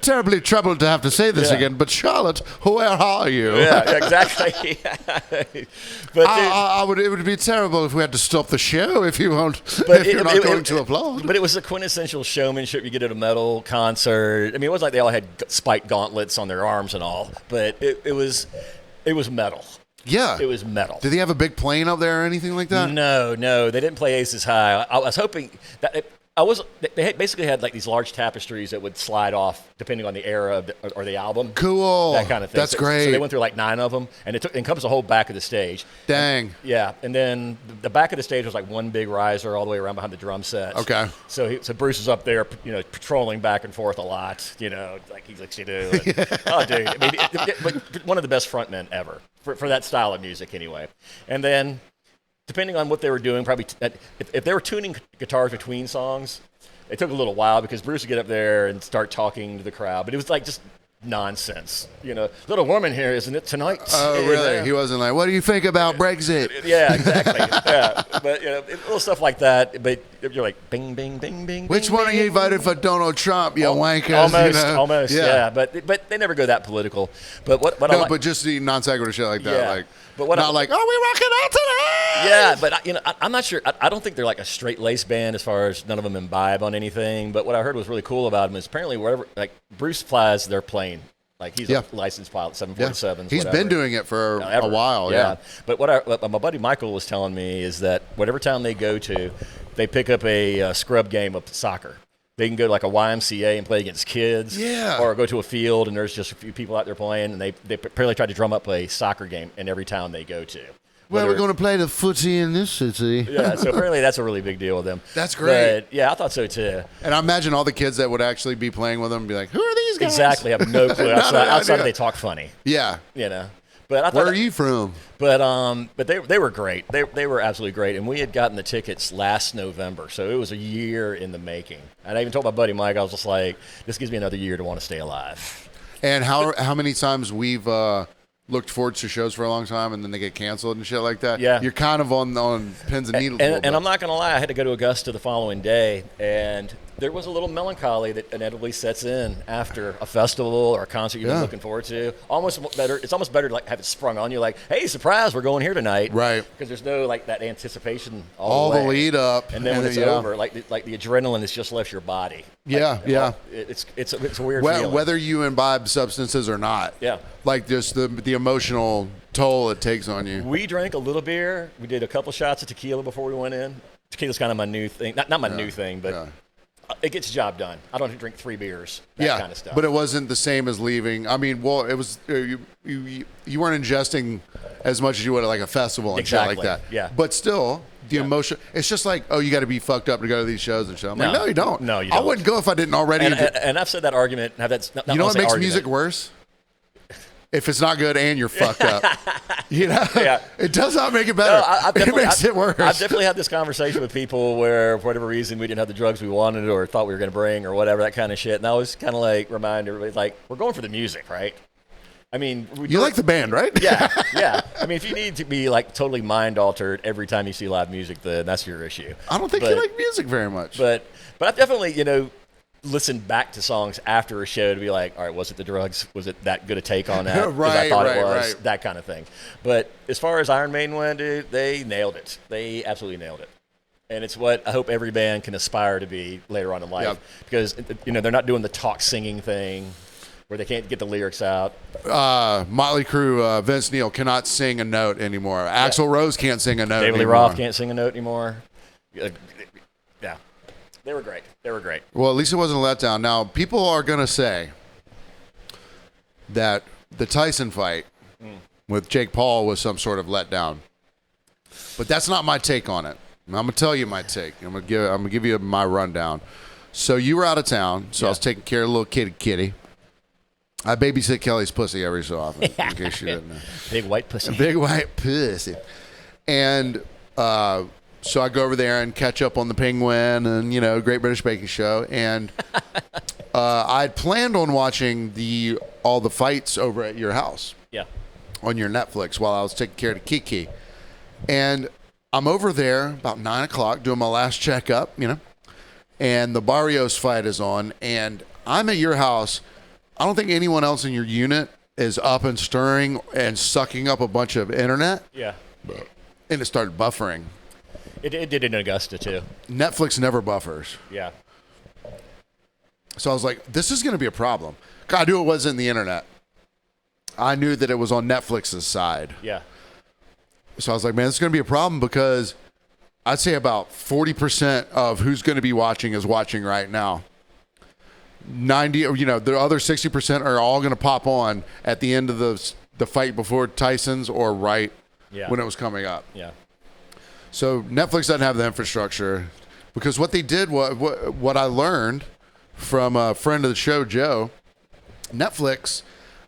terribly troubled to have to say this Yeah. again, but Charlotte, where are you? Yeah, exactly. But It would be terrible if we had to stop the show if you won't. But if you're not going to applaud. But it was the quintessential showmanship you get at a metal concert. I mean, it wasn't like they all had spiked gauntlets on their arms and all, but it was metal. Yeah, It was metal. Did they have a big plane up there or anything like that? No, they didn't play Aces High. I was hoping that they basically had like these large tapestries that would slide off depending on the era or the album. Cool. That kind of thing. That's So great. they went through like 9 of them, and it encompassed the whole back of the stage. Dang. Yeah, and then the back of the stage was like one big riser all the way around behind the drum set. Okay. So Bruce is up there, patrolling back and forth a lot, like he likes to do. Oh, dude, I mean, but one of the best frontmen ever for that style of music, anyway. And then, depending on what they were doing, probably if they were tuning guitars between songs, it took a little while because Bruce would get up there and start talking to the crowd, but it was like just nonsense. Little woman here, isn't it tonight? Oh, really? He wasn't like, what do you think about Brexit? Yeah, exactly. Yeah, but little stuff like that. But you're like, bing, bing, bing, bing. Which bing, one of bing, you voted for Donald Trump, you wankers? Almost. Yeah. But they never go that political. But what I No, like, but just the non sequitur shit like that. Yeah. Like, But what not I- like, oh, we rocking out today. Yeah, but I'm not sure. I don't think they're like a straight lace band as far as none of them imbibe on anything. But what I heard was really cool about them is apparently wherever like Bruce flies their plane. Like he's Yeah. a licensed pilot, Yeah. 747s. He's been doing it for a while. Yeah. But what my buddy Michael was telling me is that whatever town they go to, they pick up a scrub game of soccer. They can go to like a YMCA and play against kids. Yeah. Or go to a field and there's just a few people out there playing, and they apparently try to drum up a soccer game in every town they go to. Well, we're going to play the footy in this city. Yeah, so apparently that's a really big deal with them. That's great. But, yeah, I thought so too. And I imagine all the kids that would actually be playing with them be like, who are these guys? Exactly, have no clue outside of they talk funny. Yeah. But I thought Where are you from? But they were great. They were absolutely great, and we had gotten the tickets last November, so it was a year in the making. And I even told my buddy Mike, I was just like, this gives me another year to want to stay alive. And how many times we've looked forward to shows for a long time and then they get canceled and shit like that? Yeah. You're kind of on pins and needles. And I'm not going to lie, I had to go to Augusta the following day, and there was a little melancholy that inevitably sets in after a festival or a concert you've been looking forward to. It's almost better to like have it sprung on you, like, hey, surprise, we're going here tonight. Right. Because there's no like that anticipation all the the way. lead up. And then when it's over, like the adrenaline has just left your body. Yeah, yeah. It's a weird feeling. Whether you imbibe substances or not. Yeah. Like just the emotional toll it takes on you. We drank a little beer. We did a couple shots of tequila before we went in. Tequila's kind of my new thing. Not my new thing, but it gets the job done. I don't have to drink 3 beers. That kind of stuff. But it wasn't the same as leaving. I mean, well, it was you weren't ingesting as much as you would at like a festival and shit like that. Yeah. But still, the emotion. It's just like, oh, you got to be fucked up to go to these shows and shit. I'm like, No. no, you don't. No, you I don't. wouldn't go if I didn't already. And I've said that argument. You know what makes music worse? If it's not good and you're fucked up. Yeah. It does not make it better. No, it makes it worse. I've definitely had this conversation with people where, for whatever reason, we didn't have the drugs we wanted or thought we were going to bring or whatever, that kind of shit. And I always kind of like remind everybody, like, we're going for the music, right? I mean, you like the band, right? Yeah. I mean, if you need to be like totally mind altered every time you see live music, then that's your issue. I don't think you like music very much. But I've definitely, listened back to songs after a show to be like, all right, was it the drugs? Was it that good a take on that? As I thought it was, right. that kind of thing. But as far as Iron Maiden went, dude, they nailed it. They absolutely nailed it. And it's what I hope every band can aspire to be later on in life. Yep. Because, they're not doing the talk singing thing where they can't get the lyrics out. Motley Crue, Vince Neil cannot sing a note anymore. Axl Rose can't sing a note David Lee anymore. Roth can't sing a note anymore. Yeah. They were great. Well, at least it wasn't a letdown. Now, people are going to say that the Tyson fight with Jake Paul was some sort of letdown. But that's not my take on it. I'm going to tell you my take. I'm going to give you my rundown. So you were out of town, so I was taking care of little kitty. I babysit Kelly's pussy every so often, in case you didn't know. Big white pussy. Big white pussy. And so I go over there and catch up on the Penguin and, Great British Baking Show. And I'd planned on watching all the fights over at your house. Yeah. On your Netflix while I was taking care of Kiki. And I'm over there about 9 o'clock doing my last checkup, and the Barrios fight is on. And I'm at your house. I don't think anyone else in your unit is up and stirring and sucking up a bunch of internet. Yeah. And it started buffering. It did in Augusta, too. Netflix never buffers. Yeah. So I was like, this is going to be a problem. I knew it wasn't the internet. I knew that it was on Netflix's side. Yeah. So I was like, man, this is going to be a problem because I'd say about 40% of who's going to be watching is watching right now. 90, the other 60% are all going to pop on at the end of the fight before Tyson's or right when it was coming up. Yeah. So Netflix doesn't have the infrastructure because what they did, what I learned from a friend of the show, Joe, Netflix,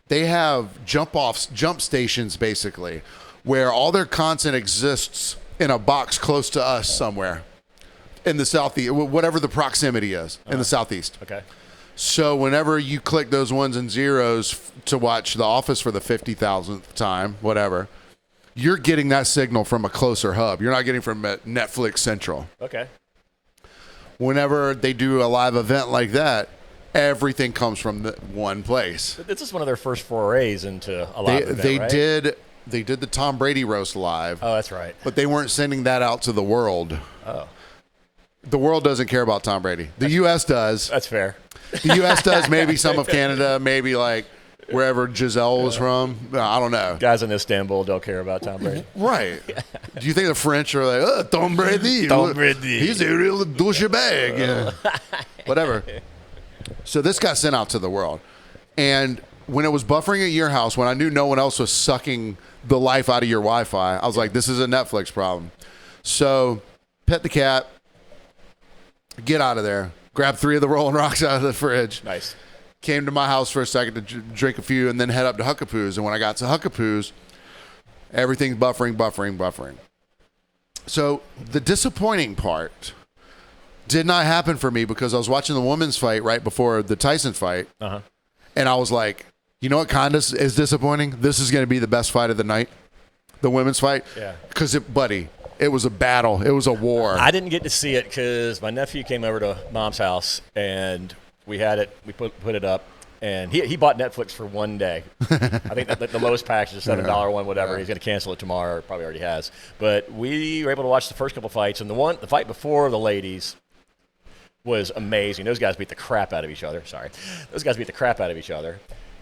they have jump stations basically, where all their content exists in a box close to us somewhere in the southeast, whatever the proximity is in the southeast. Okay. So whenever you click those ones and zeros to watch The Office for the 50,000th time, whatever, you're getting that signal from a closer hub. You're not getting from Netflix Central. Okay. Whenever they do a live event like that, everything comes from the one place. This is one of their first forays into a live event, right? They did the Tom Brady roast live. Oh, that's right. But they weren't sending that out to the world. Oh. The world doesn't care about Tom Brady. The U.S. does. That's fair. The U.S. does. Maybe some of Canada. Maybe like wherever Giselle was from. I don't know. Guys in Istanbul don't care about Tom Brady. Right. Do you think the French are like, oh, Tom Brady? Tom Brady. He's a real douchebag. Yeah. Whatever. So this got sent out to the world. And when it was buffering at your house, when I knew no one else was sucking the life out of your Wi-Fi, I was like, this is a Netflix problem. So pet the cat, get out of there, grab 3 of the Rolling Rocks out of the fridge. Nice. Came to my house for a second to drink a few and then head up to Huckapoo's. And when I got to Huckapoo's, everything's buffering. So the disappointing part did not happen for me because I was watching the women's fight right before the Tyson fight. Uh-huh. And I was like, you know what kind of is disappointing? This is going to be the best fight of the night, the women's fight. Yeah. Because, it was a battle. It was a war. I didn't get to see it because my nephew came over to Mom's house and we had it. We put it up, and he bought Netflix for one day. I think that the lowest package is $7 one, whatever. Yeah. He's going to cancel it tomorrow. Probably already has. But we were able to watch the first couple fights, and the fight before the ladies was amazing. Those guys beat the crap out of each other.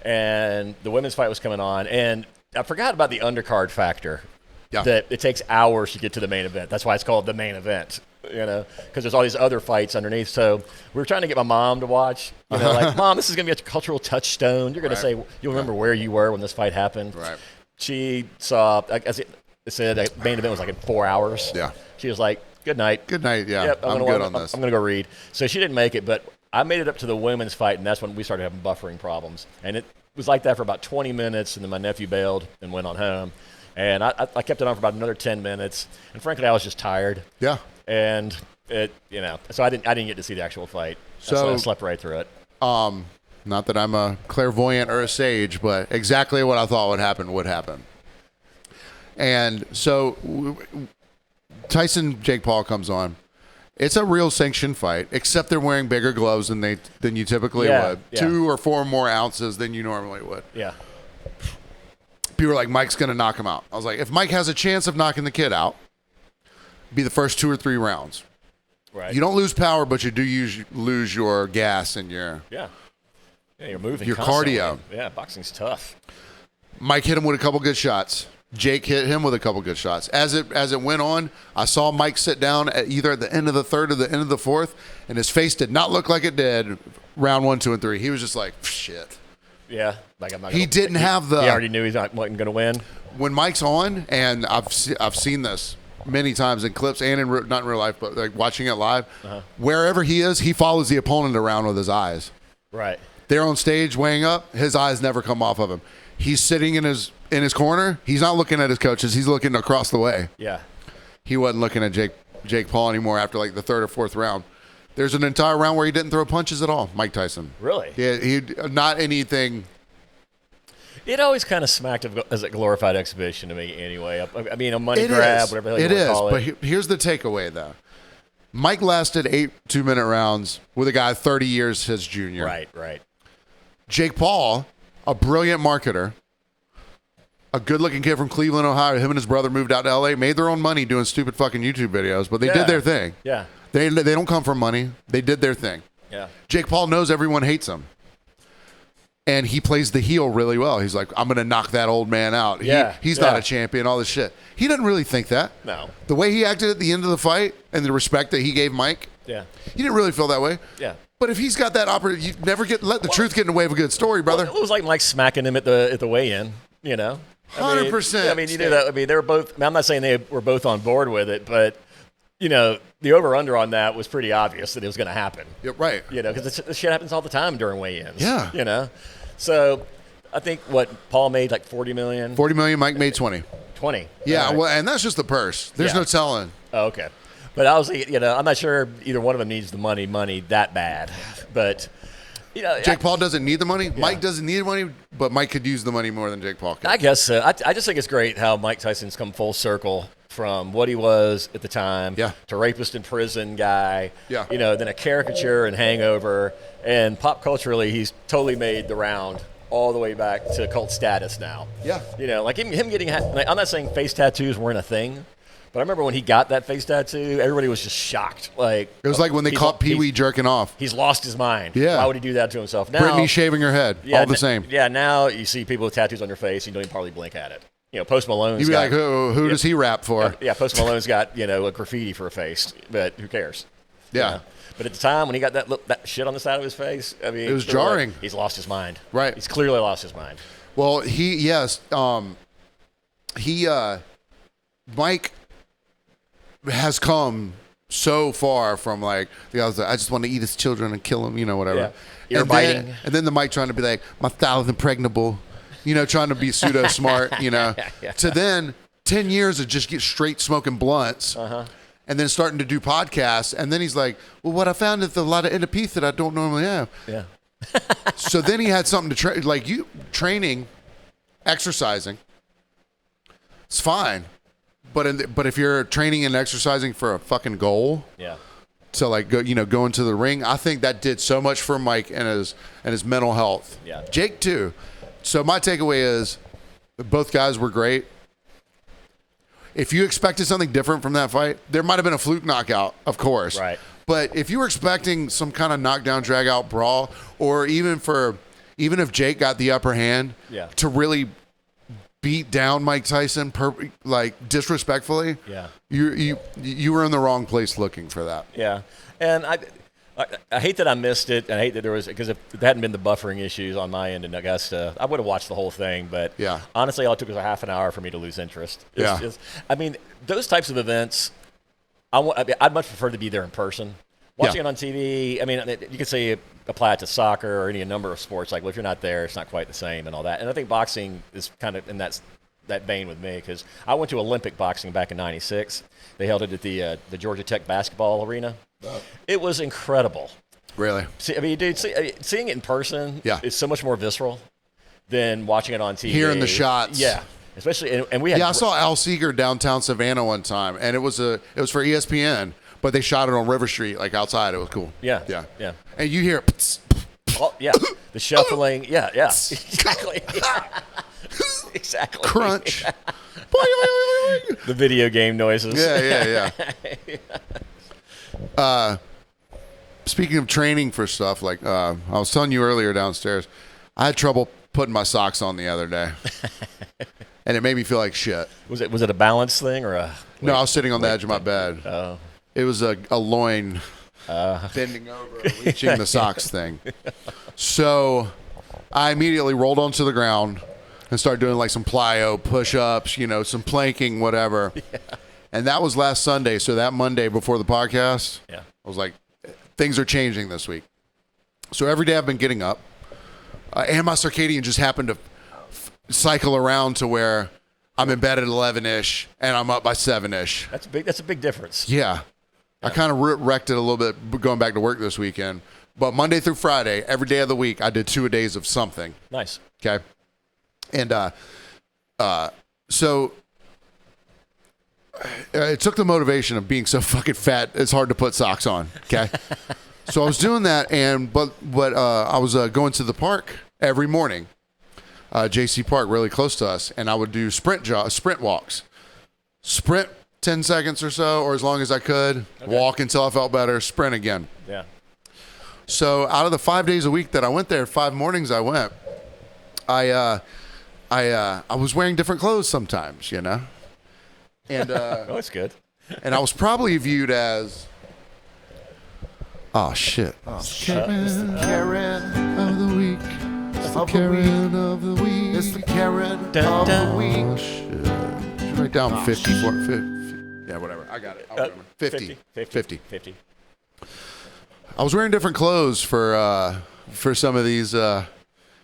And the women's fight was coming on, and I forgot about the undercard factor. Yeah. That it takes hours to get to the main event. That's why it's called the main event, because there's all these other fights underneath. So we were trying to get my mom to watch, like, Mom, this is going to be a cultural touchstone. You're going to say, you'll remember where you were when this fight happened. Right. She saw, as it said, the main event was like in 4 hours. Yeah. She was like, good night. Good night, yeah. Yep, I'm good on this. I'm going to go read. So she didn't make it, but I made it up to the women's fight, and that's when we started having buffering problems. And it was like that for about 20 minutes, and then my nephew bailed and went on home. And I kept it on for about another 10 minutes. And frankly, I was just tired. Yeah. And so I didn't get to see the actual fight. So I slept right through it. Not that I'm a clairvoyant or a sage, but exactly what I thought would happen. And so Tyson Jake Paul comes on. It's a real sanctioned fight, except they're wearing bigger gloves than you typically would. Yeah. 2 or 4 more ounces than you normally would. Yeah. People were like, Mike's going to knock him out. I was like, if Mike has a chance of knocking the kid out, be the first 2 or 3 rounds. Right. You don't lose power, but you do lose your gas and your you're moving. Your constantly. Cardio. Yeah, boxing's tough. Mike hit him with a couple good shots. Jake hit him with a couple good shots. As it went on, I saw Mike sit down either at the end of the 3rd or the end of the 4th, and his face did not look like it did round 1, 2, and 3. He was just like, shit. Yeah, he didn't have the. He already knew he wasn't going to win. When Mike's on, and I've seen this many times in clips and not in real life, but like watching it live. Wherever he is, he follows the opponent around with his eyes. Right. They're on stage weighing up. His eyes never come off of him. He's sitting in his corner. He's not looking at his coaches. He's looking across the way. Yeah. He wasn't looking at Jake Paul anymore after like the 3rd or 4th round. There's an entire round where he didn't throw punches at all, Mike Tyson. Really? Yeah, he not anything. It always kind of smacked as a glorified exhibition to me anyway. I mean, a money grab, whatever the hell you want to call it. But here's the takeaway, though. Mike lasted 8 2-minute rounds with a guy 30 years his junior. Right. Jake Paul, a brilliant marketer, a good-looking kid from Cleveland, Ohio. Him and his brother moved out to L.A., made their own money doing stupid fucking YouTube videos, but they did their thing. Yeah. They don't come from money. They did their thing. Yeah. Jake Paul knows everyone hates him. And he plays the heel really well. He's like, I'm going to knock that old man out. He's not a champion, all this shit. He doesn't really think that. No. The way he acted at the end of the fight and the respect that he gave Mike, he didn't really feel that way. Yeah. But if he's got that opportunity, you never let the truth get in the way of a good story, brother. Well, it was like Mike smacking him at the weigh-in, you know? 100%. I mean, you knew that. I mean, they were both, I'm not saying they were both on board with it, but, you know, the over-under on that was pretty obvious that it was going to happen. Yeah, right. You know, because this shit happens all the time during weigh-ins. Yeah. You know? So, I think, Paul made like $40 million? 40 million, Mike made 20. 20. Yeah, right. well, and that's just the purse. There's no telling. Oh, okay. But I was, you know, I'm not sure either one of them needs the money that bad. But, you know. Jake Paul doesn't need the money. Yeah. Mike doesn't need the money, but Mike could use the money more than Jake Paul could. I guess so. I just think it's great how Mike Tyson's come full circle from what he was at the time to rapist in prison guy, you know, then a caricature and Hangover. And pop culturally, he's totally made the round all the way back to cult status now. Yeah. You know, like him getting, like, I'm not saying face tattoos weren't a thing, but I remember when he got that face tattoo, everybody was just shocked. Like it was like when they caught Pee Wee jerking off. He's lost his mind. Yeah. Why would he do that to himself? Now, Brittany shaving her head, all the same. Yeah, now you see people with tattoos on their face, you don't even probably blink at it. You know, Post Malone's you'd be like, who does he rap for? Yeah, Post Malone's got, you know, a graffiti for a face, but who cares? Yeah. You know? But at the time when he got that shit on the side of his face, I mean, it was jarring. He's lost his mind. Right. He's clearly lost his mind. Well, Mike has come so far from like the guy was like, I just want to eat his children and kill them, you know, whatever. Yeah. And then the Mike trying to be like, my style is impregnable, you know, trying to be pseudo smart, you know. To then 10 years of just get straight smoking blunts. And then starting to do podcasts, and then he's like, well, what I found is a lot of inner peace that I don't normally have. Yeah. So then he had something to training, exercising. It's fine, but if you're training and exercising for a fucking goal, to like go into the ring, I think that did so much for Mike and his mental health. Yeah. Jake too. So my takeaway is, both guys were great. If you expected something different from that fight, there might have been a fluke knockout, of course. Right. But if you were expecting some kind of knockdown, drag out brawl, or even if Jake got the upper hand to really beat down Mike Tyson, disrespectfully, you were in the wrong place looking for that. Yeah, and I hate that I missed it. I hate that there was, because if there hadn't been the buffering issues on my end in Augusta, I would have watched the whole thing. But honestly, all it took was a half an hour for me to lose interest. I mean, those types of events, I'd much prefer to be there in person. Watching it on TV, I mean, you could say apply it to soccer or any number of sports. Like, well, if you're not there, it's not quite the same and all that. And I think boxing is kind of in that vein with me, because I went to Olympic boxing back in '96. They held it at the Georgia Tech basketball arena. It was incredible. Really? I mean, dude, seeing it in person is so much more visceral than watching it on TV. Hearing the shots. Yeah. Especially, and we had. Yeah, I saw Al Seeger downtown Savannah one time, and it was for ESPN, but they shot it on River Street, like outside. It was cool. Yeah. And you hear, the shuffling. Yeah. Exactly. Exactly. Crunch. The video game noises. Yeah. Speaking of training for stuff, like I was telling you earlier downstairs, I had trouble putting my socks on the other day, and it made me feel like shit. Was it a balance thing or a? No, I was sitting on the edge of my bed. Oh. It was a loin bending over, reaching the socks thing. So I immediately rolled onto the ground and started doing like some plyo, push-ups, some planking, whatever. Yeah. And that was last Sunday. So that Monday before the podcast, I was like, things are changing this week. So every day I've been getting up, and my circadian just happened to cycle around to where I'm in bed at 11-ish and I'm up by 7-ish. That's a big difference. Yeah. I kind of wrecked it a little bit going back to work this weekend. But Monday through Friday, every day of the week, I did 2 days of something. Nice. Okay. And so it took the motivation of being so fucking fat. It's hard to put socks on. Okay. So I was doing that, but I was going to the park every morning, JC Park, really close to us, and I would do sprint walks, sprint 10 seconds or so, or as long as I could, walk until I felt better, sprint again. Yeah. So out of the 5 days a week that I went there, 5 mornings I went, I was wearing different clothes sometimes, you know, and Oh, that's good. and I was probably viewed as. Oh, shit. Karen Of the week. It's the Karen of the week. It's the Karen Dun, of dun. the week. Oh, shit. Should write down 54. 50. Yeah, whatever. I got it. I'll remember. 50. 50. I was wearing different clothes for some of these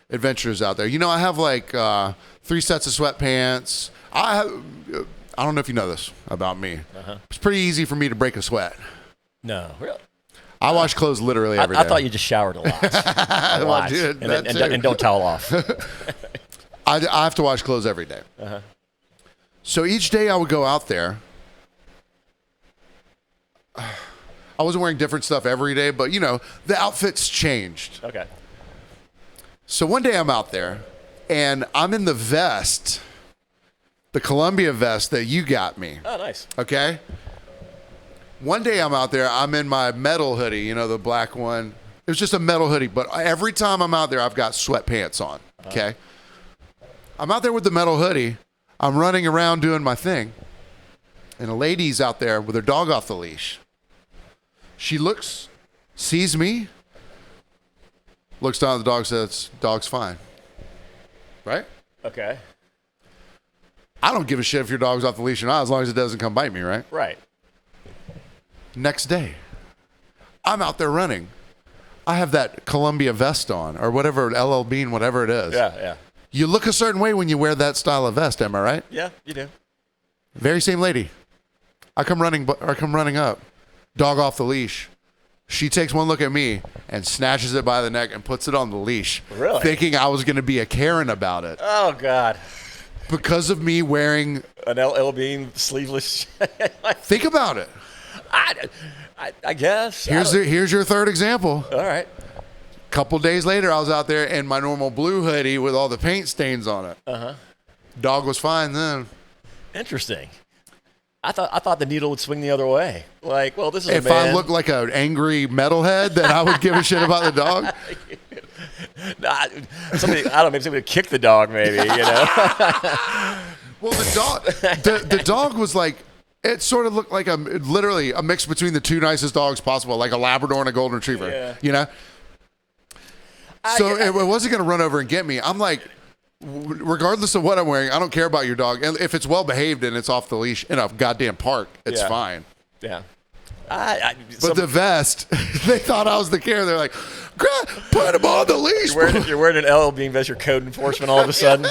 adventures out there. You know, I have like 3 sets of sweatpants. I don't know if you know this about me. It's pretty easy for me to break a sweat. No, really. I wash clothes literally every day. I thought you just showered a lot. A lot. dude, and, that and, too. and don't towel off. I have to wash clothes every day. So each day I would go out there. I wasn't wearing different stuff every day, but, you know, the outfits changed. Okay. So one day I'm out there, and I'm in the vest, the Columbia vest that you got me. Oh, nice. Okay? One day I'm out there, I'm in my metal hoodie, you know, the black one. It was just a metal hoodie, but every time I'm out there, I've got sweatpants on, okay? I'm out there with the metal hoodie. I'm running around doing my thing, and a lady's out there with her dog off the leash. She looks, sees me, looks down at the dog, says, dog's fine. Right? Okay. I don't give a shit if your dog's off the leash or not, as long as it doesn't come bite me, right? Right. Next day, I'm out there running. I have that Columbia vest on, or whatever, LL Bean, whatever it is. Yeah. You look a certain way when you wear that style of vest, am I right? Yeah, you do. Very same lady. I come running up, dog off the leash. She takes one look at me and snatches it by the neck and puts it on the leash. Really? Thinking I was going to be a Karen about it. Oh, God. Because of me wearing... An LL Bean sleeveless. Think about it. I guess. Here's your third example. All right. Couple days later, I was out there in my normal blue hoodie with all the paint stains on it. Dog was fine then. Interesting. I thought the needle would swing the other way. Like, well, this is If a man. I looked like an angry metalhead, then I would give a shit about the dog. Nah, somebody, I don't know, maybe somebody would kick the dog, maybe, you know? Well, the dog was like, it sort of looked like literally a mix between the 2 nicest dogs possible, like a Labrador and a Golden Retriever, Yeah. you know? So it wasn't going to run over and get me. I'm like, regardless of what I'm wearing, I don't care about your dog. And if it's well behaved and it's off the leash in a goddamn park, it's Yeah. fine. Yeah. But the vest, they thought I was the Karen. They're like, put him on the leash. You're wearing an LL Bean vest, you're code enforcement all of a sudden.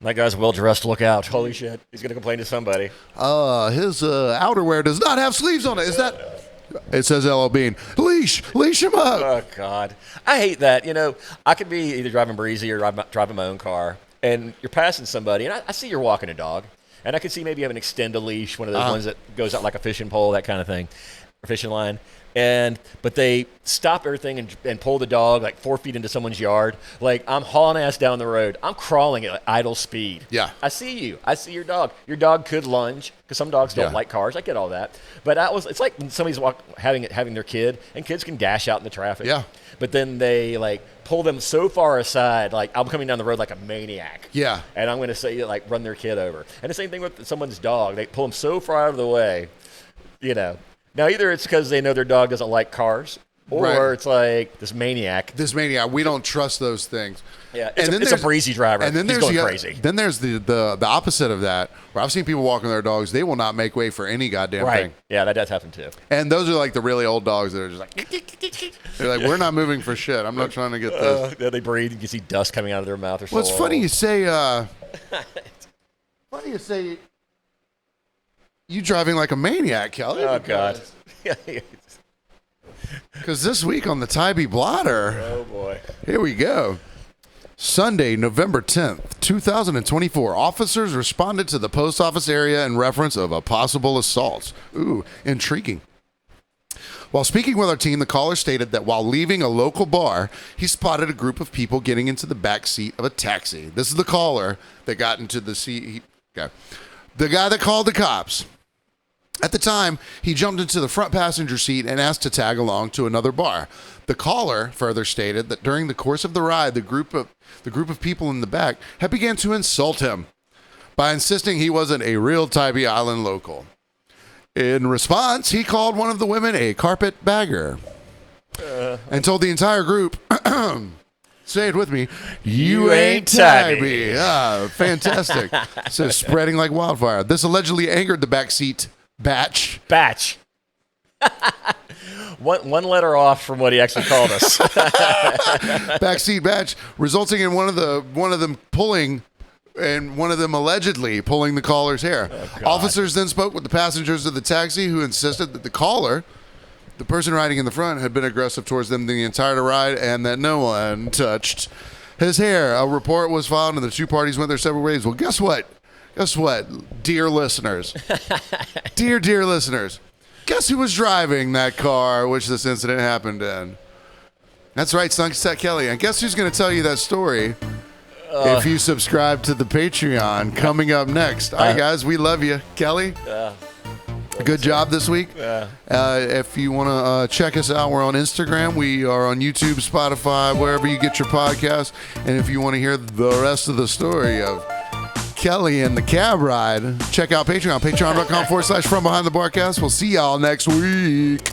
That guy's well dressed. Look out! Holy shit! He's gonna complain to somebody. His outerwear does not have sleeves on it. Is that? It says LL Bean. Leash him up. Oh God, I hate that. You know, I could be either driving breezy or driving my own car, and you're passing somebody, and I see you're walking a dog, and I can see maybe you have an extend a leash, one of those ones that goes out like a fishing pole, that kind of thing, or fishing line. But they stop everything and pull the dog like 4 feet into someone's yard. Like, I'm hauling ass down the road. I'm crawling at idle speed. Yeah. I see you. I see your dog. Your dog could lunge because some dogs don't like cars. I get all that. But it's like when somebody's having their kid, and kids can dash out in the traffic. Yeah. But then they like pull them so far aside, like I'm coming down the road like a maniac. Yeah. And I'm going to say like run their kid over. And the same thing with someone's dog. They pull them so far out of the way, you know. Now, either it's because they know their dog doesn't like cars, or it's like this maniac. We don't trust those things. Yeah, it's a breezy driver. And then He's there's going crazy. Then there's the opposite of that, where I've seen people walking their dogs. They will not make way for any goddamn thing. Yeah, that does happen too. And those are like the really old dogs that are just like, they're like, we're not moving for shit. I'm not trying to get this. Yeah, they breathe. You can see dust coming out of their mouth or Well, it's funny you say. Funny you say. You driving like a maniac, Kelly. Oh God. Because this week on the Tybee Blotter, Oh boy. here we go. Sunday, November 10th, 2024, officers responded to the post office area in reference of a possible assault. Ooh, intriguing. While speaking with our team, the caller stated that while leaving a local bar, he spotted a group of people getting into the back seat of a taxi. This is the caller that got into the seat. Okay. The guy that called the cops. At the time, he jumped into the front passenger seat and asked to tag along to another bar. The caller further stated that during the course of the ride, the group of people in the back had began to insult him by insisting he wasn't a real Tybee Island local. In response, he called one of the women a carpet bagger and told the entire group, say it with me, you ain't Tybee. Ah, fantastic. So spreading like wildfire. This allegedly angered the backseat batch. One letter off from what he actually called us. Backseat batch, resulting in one of them pulling, and one of them allegedly pulling the caller's hair. Oh, officers then spoke with the passengers of the taxi, who insisted that the caller, the person riding in the front, had been aggressive towards them the entire ride and that no one touched his hair. A report was filed and the two parties went their separate ways. Well, guess what? Dear listeners. Dear listeners. Guess who was driving that car which this incident happened in? That's right, Sunset Kelly. And guess who's going to tell you that story if you subscribe to the Patreon coming up next. All right, guys, we love you. Kelly, good job this week. If you want to check us out, we're on Instagram. We are on YouTube, Spotify, wherever you get your podcasts. And if you want to hear the rest of the story of Kelly and the cab ride, check out Patreon, patreon.com/FromBehindTheBarcast. We'll see y'all next week.